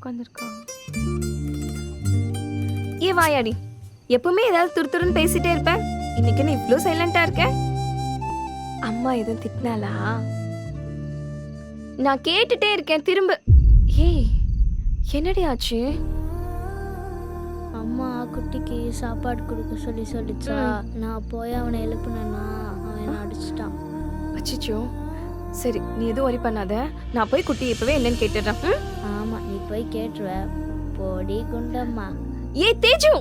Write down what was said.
உட்காந்துருக்கா? ஏ வாயாடி, எப்பவுமே ஏதாவது துருதுருன்னு பேசிட்டே இருப்பேன். இன்னைக்கு நீ இவ்ளோ சைலண்டா இருக்க? அம்மா எதுவும் திட்டினாளா? நான் கேட்டுட்டே இருக்கேன் திரும்ப. ஏய், என்னடி ஆச்சு? அம்மா குட்டிக்கு சாப்பாடு கொடுக்க சொல்லிச்சா. நான் போய் அவனை எழுப்புனேன்னா அவன் என்ன அடிச்சிட்டான். அச்சச்சோ. சரி, நீ எதுவும் worry பண்ணாத. நான் போய் குட்டி இப்பவே என்னன்னு கேட்டுடுறேன். ஆமா, நீ போய் கேட்டுருவ. போடி குண்டம்மா. ஏய் தேஜு,